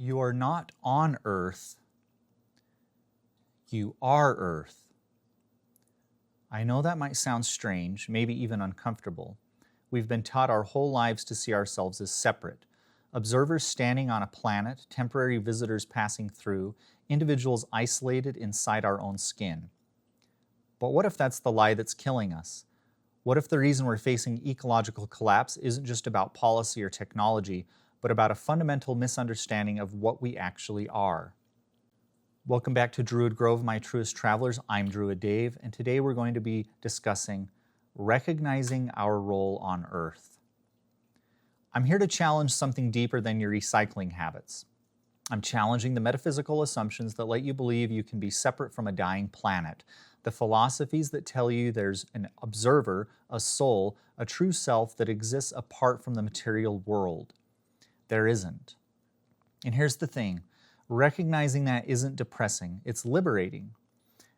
You are not on Earth. You are Earth. I know that might sound strange, maybe even uncomfortable. We've been taught our whole lives to see ourselves as separate. Observers standing on a planet, temporary visitors passing through, individuals isolated inside our own skin. But what if that's the lie that's killing us? What if the reason we're facing ecological collapse isn't just about policy or technology, but about a fundamental misunderstanding of what we actually are? Welcome back to Druid Grove, my truest travelers. I'm Druid Dave, and today we're going to be discussing recognizing our role on Earth. I'm here to challenge something deeper than your recycling habits. I'm challenging the metaphysical assumptions that let you believe you can be separate from a dying planet, the philosophies that tell you there's an observer, a soul, a true self that exists apart from the material world. There isn't. And here's the thing. Recognizing that isn't depressing, it's liberating.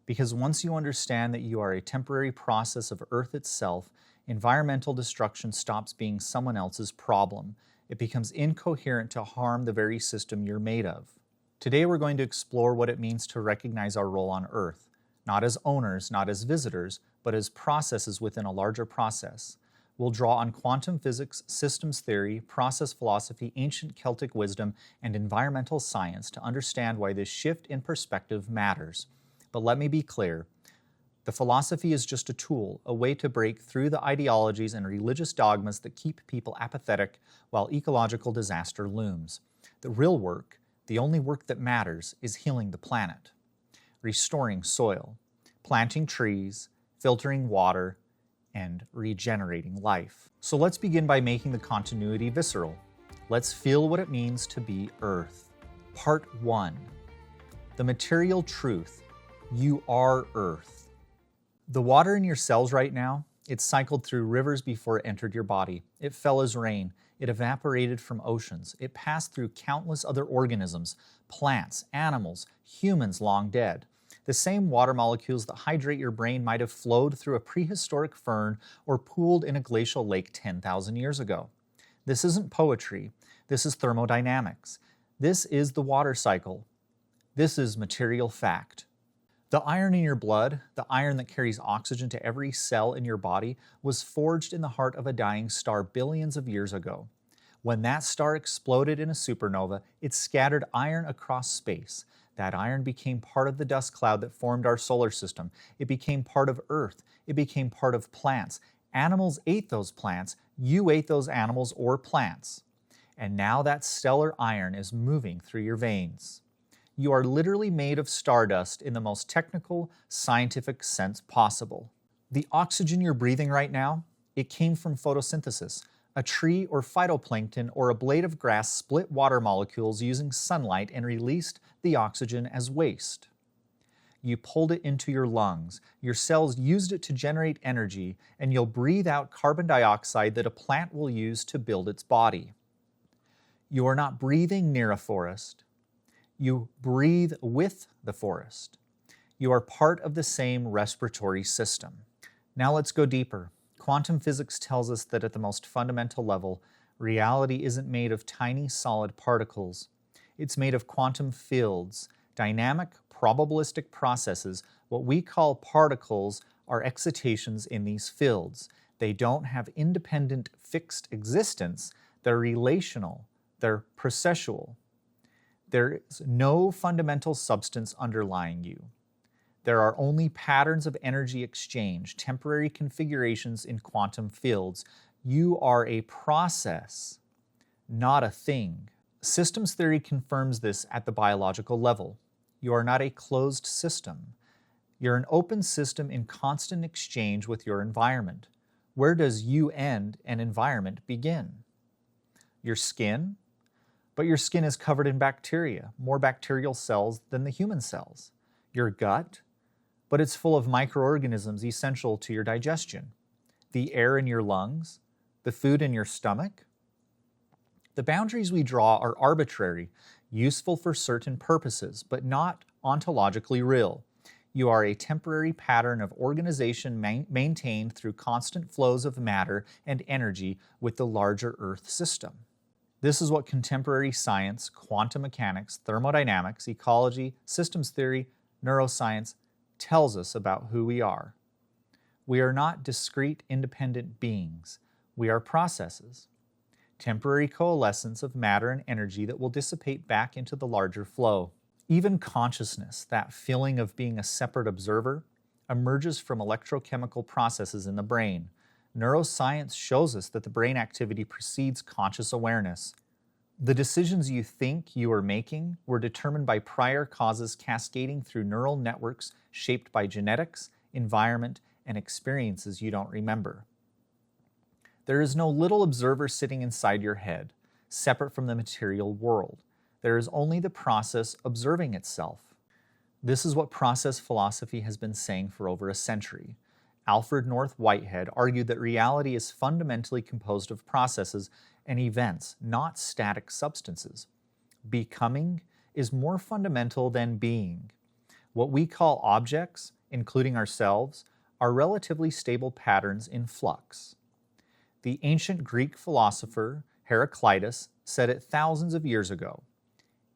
Because once you understand that you are a temporary process of Earth itself, environmental destruction stops being someone else's problem. It becomes incoherent to harm the very system you're made of. Today we're going to explore what it means to recognize our role on Earth, not as owners, not as visitors, but as processes within a larger process. We'll draw on quantum physics, systems theory, process philosophy, ancient Celtic wisdom, and environmental science to understand why this shift in perspective matters. But let me be clear. The philosophy is just a tool, a way to break through the ideologies and religious dogmas that keep people apathetic while ecological disaster looms. The real work, the only work that matters, is healing the planet, restoring soil, planting trees, filtering water, and regenerating life. So let's begin by making the continuity visceral. Let's feel what it means to be Earth. Part 1. The material truth. You are Earth. The water in your cells right now, it cycled through rivers before it entered your body. It fell as rain. It evaporated from oceans. It passed through countless other organisms, plants, animals, humans long dead. The same water molecules that hydrate your brain might have flowed through a prehistoric fern or pooled in a glacial lake 10,000 years ago. This isn't poetry. This is thermodynamics. This is the water cycle. This is material fact. The iron in your blood, the iron that carries oxygen to every cell in your body, was forged in the heart of a dying star billions of years ago. When that star exploded in a supernova, it scattered iron across space. That iron became part of the dust cloud that formed our solar system. It became part of Earth. It became part of plants. Animals ate those plants. You ate those animals or plants. And now that stellar iron is moving through your veins. You are literally made of stardust in the most technical, scientific sense possible. The oxygen you're breathing right now, it came from photosynthesis. A tree or phytoplankton or a blade of grass split water molecules using sunlight and released the oxygen as waste. You pulled it into your lungs. Your cells used it to generate energy, and you'll breathe out carbon dioxide that a plant will use to build its body. You are not breathing near a forest. You breathe with the forest. You are part of the same respiratory system. Now let's go deeper. Quantum physics tells us that at the most fundamental level, reality isn't made of tiny solid particles. It's made of quantum fields, dynamic, probabilistic processes. What we call particles are excitations in these fields. They don't have independent, fixed existence. They're relational. They're processual. There is no fundamental substance underlying you. There are only patterns of energy exchange, temporary configurations in quantum fields. You are a process, not a thing. Systems theory confirms this at the biological level. You are not a closed system. You're an open system in constant exchange with your environment. Where does you end and environment begin? Your skin? But your skin is covered in bacteria, more bacterial cells than the human cells. Your gut? But it's full of microorganisms essential to your digestion. The air in your lungs, the food in your stomach. The boundaries we draw are arbitrary, useful for certain purposes, but not ontologically real. You are a temporary pattern of organization maintained through constant flows of matter and energy with the larger Earth system. This is what contemporary science, quantum mechanics, thermodynamics, ecology, systems theory, neuroscience tells us about who we are. We are not discrete, independent beings. We are processes. Temporary coalescence of matter and energy that will dissipate back into the larger flow. Even consciousness, that feeling of being a separate observer, emerges from electrochemical processes in the brain. Neuroscience shows us that the brain activity precedes conscious awareness. The decisions you think you are making were determined by prior causes cascading through neural networks shaped by genetics, environment, and experiences you don't remember. There is no little observer sitting inside your head, separate from the material world. There is only the process observing itself. This is what process philosophy has been saying for over a century. Alfred North Whitehead argued that reality is fundamentally composed of processes and events, not static substances. Becoming is more fundamental than being. What we call objects, including ourselves, are relatively stable patterns in flux. The ancient Greek philosopher Heraclitus said it thousands of years ago.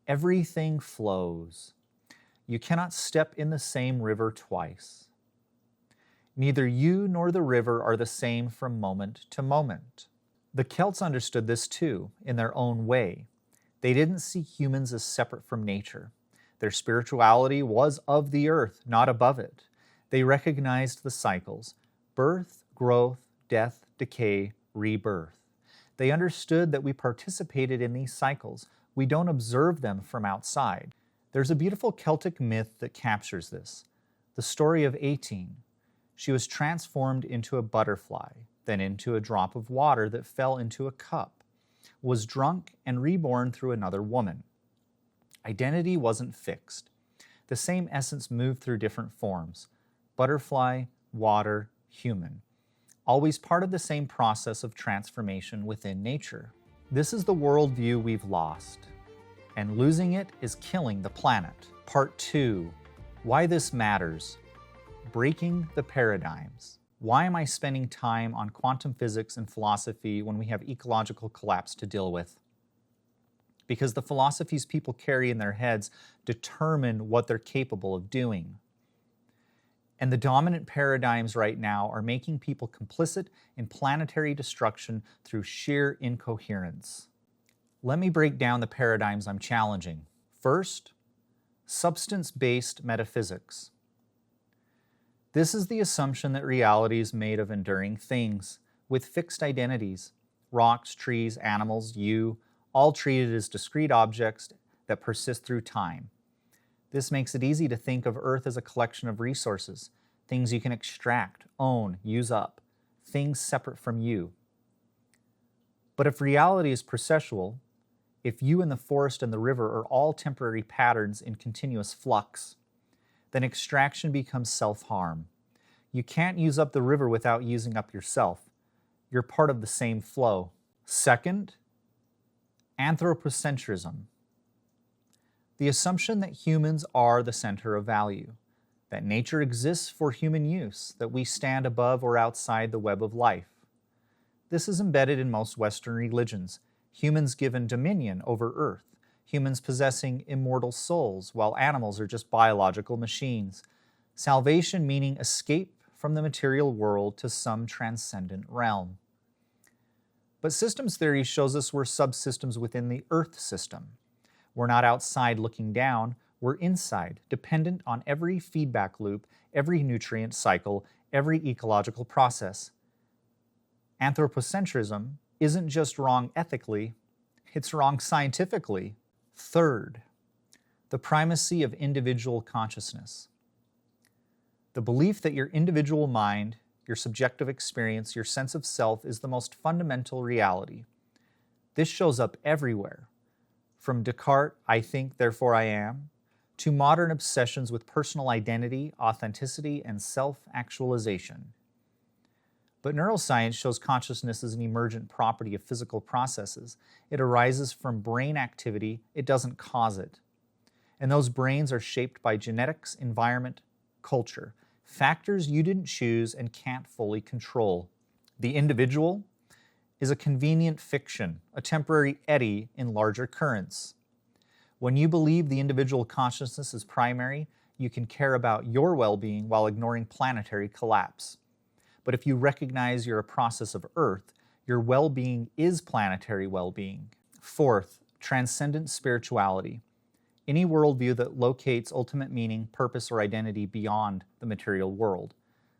Everything flows. You cannot step in the same river twice. Neither you nor the river are the same from moment to moment. The Celts understood this too, in their own way. They didn't see humans as separate from nature. Their spirituality was of the earth, not above it. They recognized the cycles: birth, growth, death, decay, rebirth. They understood that we participated in these cycles. We don't observe them from outside. There's a beautiful Celtic myth that captures this. The story of 18. She was transformed into a butterfly, then into a drop of water that fell into a cup, was drunk and reborn through another woman. Identity wasn't fixed. The same essence moved through different forms: butterfly, water, human. Always part of the same process of transformation within nature. This is the worldview we've lost, and losing it is killing the planet. Part 2. Why this matters. Breaking the paradigms. Why am I spending time on quantum physics and philosophy when we have ecological collapse to deal with? Because the philosophies people carry in their heads determine what they're capable of doing. And the dominant paradigms right now are making people complicit in planetary destruction through sheer incoherence. Let me break down the paradigms I'm challenging. First, substance-based metaphysics. This is the assumption that reality is made of enduring things with fixed identities: rocks, trees, animals, you, all treated as discrete objects that persist through time. This makes it easy to think of Earth as a collection of resources, things you can extract, own, use up, things separate from you. But if reality is processual, if you and the forest and the river are all temporary patterns in continuous flux, then extraction becomes self-harm. You can't use up the river without using up yourself. You're part of the same flow. Second, anthropocentrism. The assumption that humans are the center of value, that nature exists for human use, that we stand above or outside the web of life. This is embedded in most Western religions. Humans given dominion over Earth, humans possessing immortal souls, while animals are just biological machines. Salvation meaning escape from the material world to some transcendent realm. But systems theory shows us we're subsystems within the Earth system. We're not outside looking down, we're inside, dependent on every feedback loop, every nutrient cycle, every ecological process. Anthropocentrism isn't just wrong ethically, it's wrong scientifically. Third, the primacy of individual consciousness. The belief that your individual mind, your subjective experience, your sense of self is the most fundamental reality. This shows up everywhere, from Descartes' "I think, therefore I am," to modern obsessions with personal identity, authenticity, and self-actualization. But neuroscience shows consciousness as an emergent property of physical processes. It arises from brain activity, it doesn't cause it. And those brains are shaped by genetics, environment, culture, factors you didn't choose and can't fully control. The individual is a convenient fiction, a temporary eddy in larger currents. When you believe the individual consciousness is primary, you can care about your well-being while ignoring planetary collapse. But if you recognize you're a process of Earth, your well-being is planetary well-being. Fourth, transcendent spirituality. Any worldview that locates ultimate meaning, purpose, or identity beyond the material world.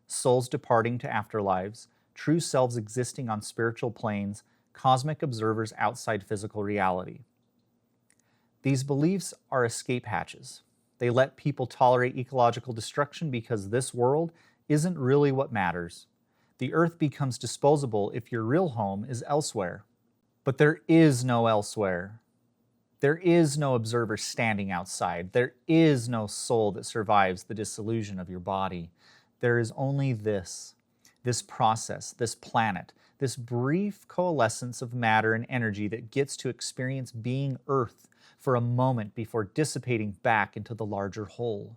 Souls departing to afterlives, true selves existing on spiritual planes, cosmic observers outside physical reality. These beliefs are escape hatches. They let people tolerate ecological destruction because this world isn't really what matters. The Earth becomes disposable if your real home is elsewhere. But there is no elsewhere. There is no observer standing outside. There is no soul that survives the dissolution of your body. There is only this process, this planet, this brief coalescence of matter and energy that gets to experience being Earth for a moment before dissipating back into the larger whole.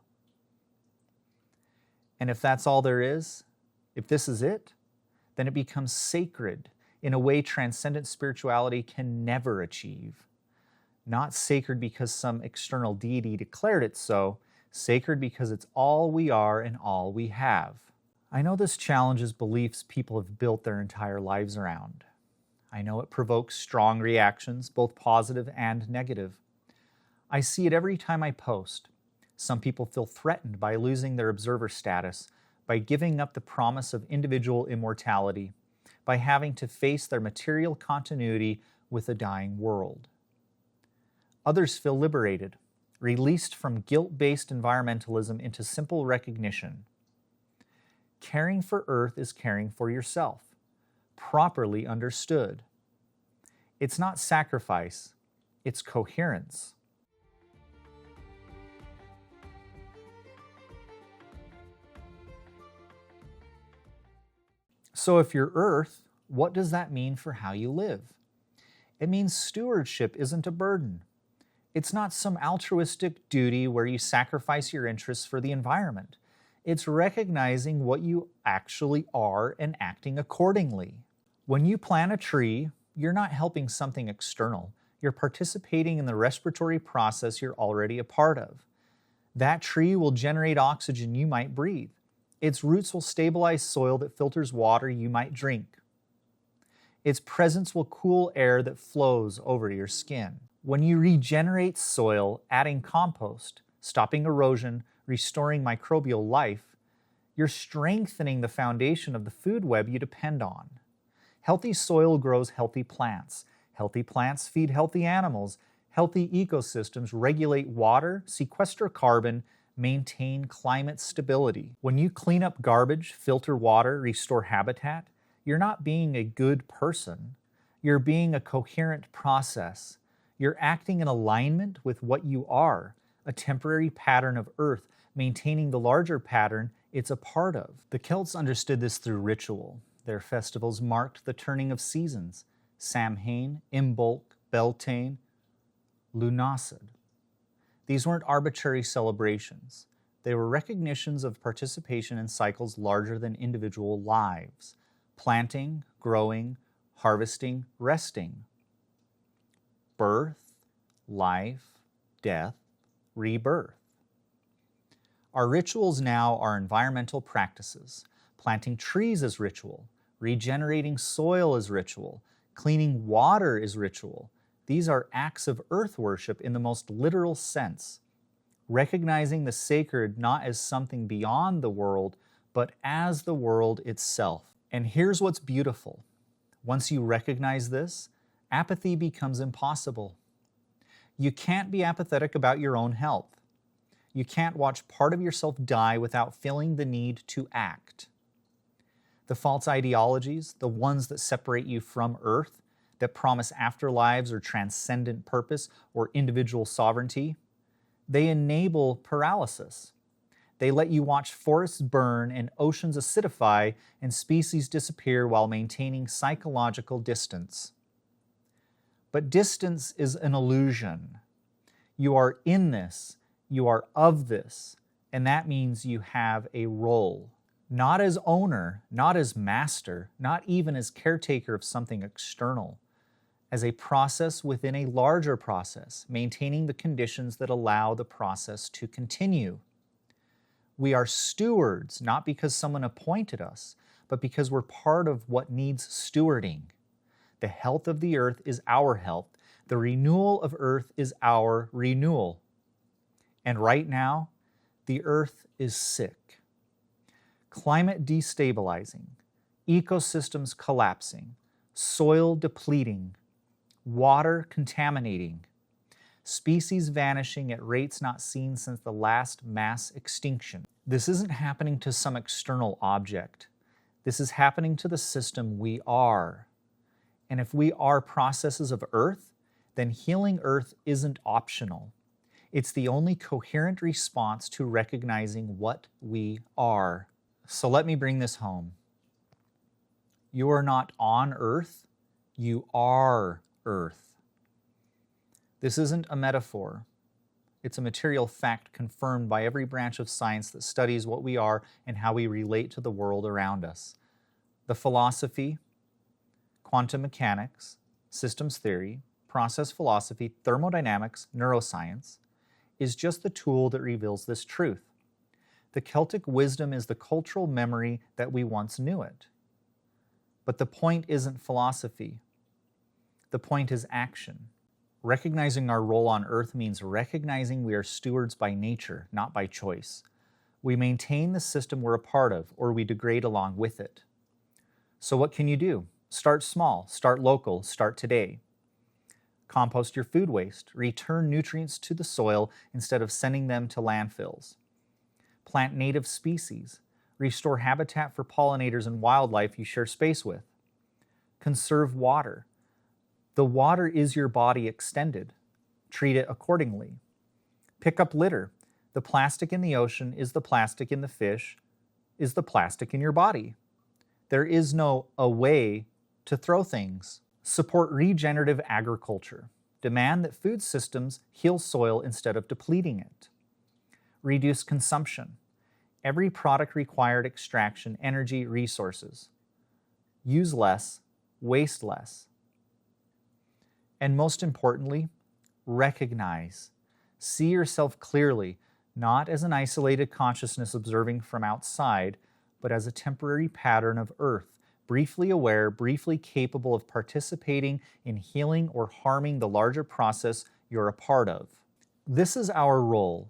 And if that's all there is, if this is it, then it becomes sacred in a way transcendent spirituality can never achieve. Not sacred because some external deity declared it so, sacred because it's all we are and all we have. I know this challenges beliefs people have built their entire lives around. I know it provokes strong reactions, both positive and negative. I see it every time I post. Some people feel threatened by losing their observer status, by giving up the promise of individual immortality, by having to face their material continuity with a dying world. Others feel liberated, released from guilt-based environmentalism into simple recognition. Caring for Earth is caring for yourself, properly understood. It's not sacrifice, it's coherence. So if you're Earth, what does that mean for how you live? It means stewardship isn't a burden. It's not some altruistic duty where you sacrifice your interests for the environment. It's recognizing what you actually are and acting accordingly. When you plant a tree, you're not helping something external. You're participating in the respiratory process you're already a part of. That tree will generate oxygen you might breathe. Its roots will stabilize soil that filters water you might drink. Its presence will cool air that flows over your skin. When you regenerate soil, adding compost, stopping erosion, restoring microbial life, you're strengthening the foundation of the food web you depend on. Healthy soil grows healthy plants. Healthy plants feed healthy animals. Healthy ecosystems regulate water, sequester carbon, maintain climate stability. When you clean up garbage, filter water, restore habitat, you're not being a good person. You're being a coherent process. You're acting in alignment with what you are, a temporary pattern of Earth, maintaining the larger pattern it's a part of. The Celts understood this through ritual. Their festivals marked the turning of seasons: Samhain, Imbolc, Beltane, Lughnasadh. These weren't arbitrary celebrations. They were recognitions of participation in cycles larger than individual lives: planting, growing, harvesting, resting. Birth, life, death, rebirth. Our rituals now are environmental practices. Planting trees is ritual. Regenerating soil is ritual. Cleaning water is ritual. These are acts of earth worship in the most literal sense, recognizing the sacred not as something beyond the world, but as the world itself. And here's what's beautiful. Once you recognize this, apathy becomes impossible. You can't be apathetic about your own health. You can't watch part of yourself die without feeling the need to act. The false ideologies, the ones that separate you from Earth, that promise afterlives or transcendent purpose or individual sovereignty, they enable paralysis. They let you watch forests burn and oceans acidify and species disappear while maintaining psychological distance. But distance is an illusion. You are in this, you are of this, and that means you have a role. not as owner, not as master, not even as caretaker of something external, as a process within a larger process, maintaining the conditions that allow the process to continue. We are stewards, not because someone appointed us, but because we're part of what needs stewarding. The health of the earth is our health. The renewal of earth is our renewal. And right now, the earth is sick. Climate destabilizing, ecosystems collapsing, soil depleting, water contaminating, species vanishing at rates not seen since the last mass extinction. This isn't happening to some external object. This is happening to the system we are. And if we are processes of Earth, then healing Earth isn't optional. It's the only coherent response to recognizing what we are. So let me bring this home. You are not on Earth, you are Earth. This isn't a metaphor. It's a material fact confirmed by every branch of science that studies what we are and how we relate to the world around us. The philosophy, quantum mechanics, systems theory, process philosophy, thermodynamics, neuroscience, is just the tool that reveals this truth. The Celtic wisdom is the cultural memory that we once knew it. But the point isn't philosophy. The point is action. Recognizing our role on Earth means recognizing we are stewards by nature, not by choice. We maintain the system we're a part of, or we degrade along with it. So what can you do? Start small, start local, start today. Compost your food waste, return nutrients to the soil instead of sending them to landfills. Plant native species, restore habitat for pollinators and wildlife you share space with. Conserve water. The water is your body extended. Treat it accordingly. Pick up litter. The plastic in the ocean is the plastic in the fish, is the plastic in your body. There is no away to throw things. Support regenerative agriculture. Demand that food systems heal soil instead of depleting it. Reduce consumption. Every product required extraction, energy, resources. Use less, waste less. And most importantly, recognize. See yourself clearly, not as an isolated consciousness observing from outside, but as a temporary pattern of Earth, briefly aware, briefly capable of participating in healing or harming the larger process you're a part of. This is our role,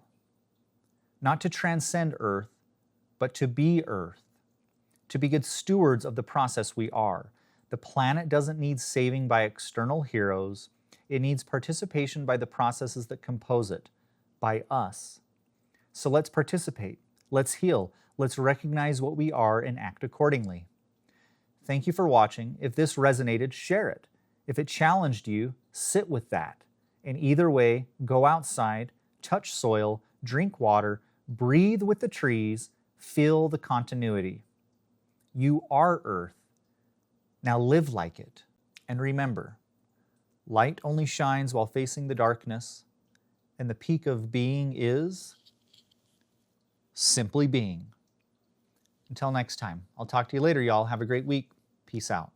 not to transcend Earth, but to be Earth, to be good stewards of the process we are. The planet doesn't need saving by external heroes. It needs participation by the processes that compose it, by us. So let's participate, let's heal, let's recognize what we are and act accordingly. Thank you for watching. If this resonated, share it. If it challenged you, sit with that. And either way, go outside, touch soil, drink water, breathe with the trees, feel the continuity. You are Earth. Now live like it. And remember, light only shines while facing the darkness, and the peak of being is simply being. Until next time, I'll talk to you later, y'all. Have a great week. Peace out.